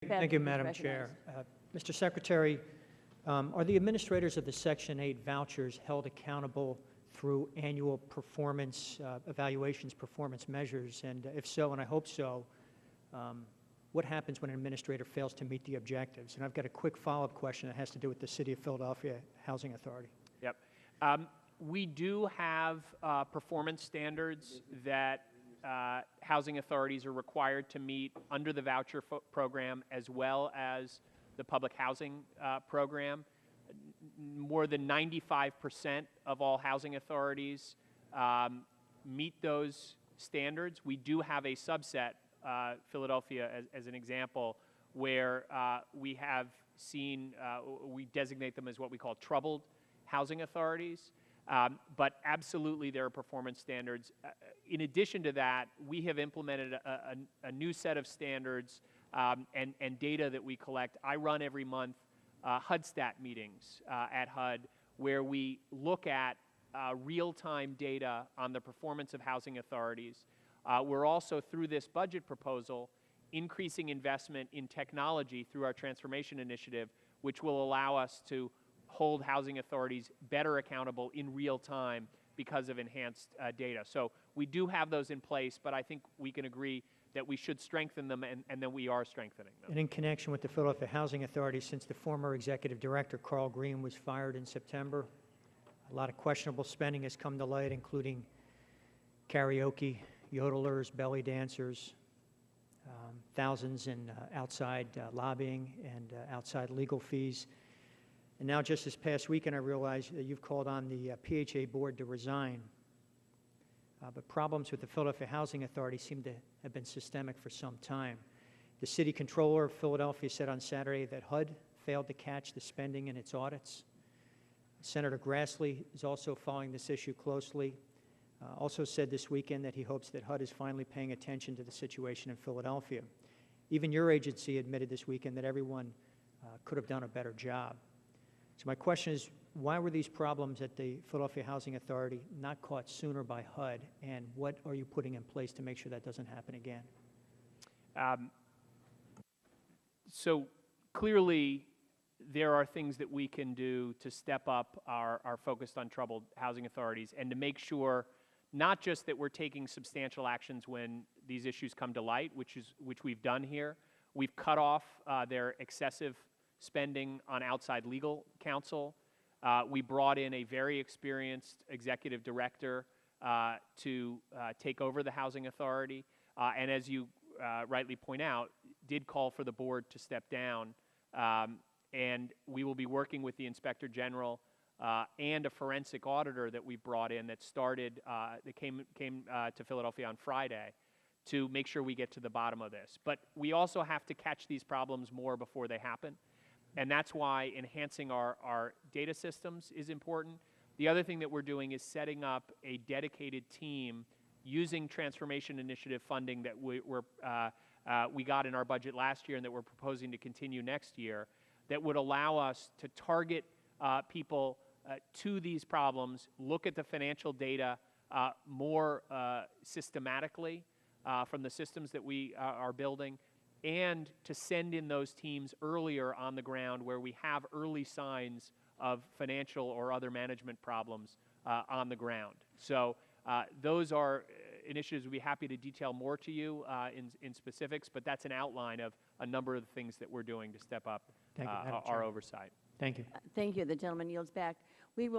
Thank you, Madam Chair. Mr. Secretary, are the administrators of the Section 8 vouchers held accountable through annual performance evaluations, performance measures? And if so, and I hope so, what happens when an administrator fails to meet the objectives? And I've got a quick follow-up question that has to do with the City of Philadelphia Housing Authority. Yep. We do have performance standards that housing authorities are required to meet under the voucher program as well as the public housing program. More than 95% of all housing authorities meet those standards. We do have a subset, Philadelphia as an example, where we have seen, we designate them as what we call troubled housing authorities. But absolutely there are performance standards. In addition to that, we have implemented a new set of standards and data that we collect. I run every month HUD-STAT meetings at HUD where we look at real-time data on the performance of housing authorities. We're also, through this budget proposal, increasing investment in technology through our transformation initiative, which will allow us to hold housing authorities better accountable in real time because of enhanced data. So we do have those in place, but I think we can agree that we should strengthen them, and that we are strengthening them. And in connection with the Philadelphia Housing Authority, since the former executive director, Carl Green, was fired in September, a lot of questionable spending has come to light, including karaoke, yodelers, belly dancers, thousands in outside lobbying and outside legal fees. And now, just this past weekend, I realized that you've called on the PHA board to resign. But problems with the Philadelphia Housing Authority seem to have been systemic for some time. The city controller of Philadelphia said on Saturday that HUD failed to catch the spending in its audits. Senator Grassley is also following this issue closely. Also said this weekend that he hopes that HUD is finally paying attention to the situation in Philadelphia. Even your agency admitted this weekend that everyone could have done a better job. So my question is, why were these problems at the Philadelphia Housing Authority not caught sooner by HUD, and what are you putting in place to make sure that doesn't happen again? So clearly, there are things that we can do to step up our focus on troubled housing authorities and to make sure not just that we're taking substantial actions when these issues come to light, which we've done here. We've cut off their excessive spending on outside legal counsel. We brought in a very experienced executive director to take over the housing authority, and as you rightly point out, did call for the board to step down. And we will be working with the Inspector General and a forensic auditor that we brought in that started, that came to Philadelphia on Friday to make sure we get to the bottom of this. But we also have to catch these problems more before they happen. And that's why enhancing our data systems is important. The other thing that we're doing is setting up a dedicated team using transformation initiative funding that we got in our budget last year and that we're proposing to continue next year, that would allow us to target people to these problems, look at the financial data more systematically from the systems that we are building, and to send in those teams earlier on the ground where we have early signs of financial or other management problems on the ground. So those are initiatives we'd be happy to detail more to you in specifics, but that's an outline of a number of the things that we're doing to step up our oversight. Thank you. Thank you. The gentleman yields back. We will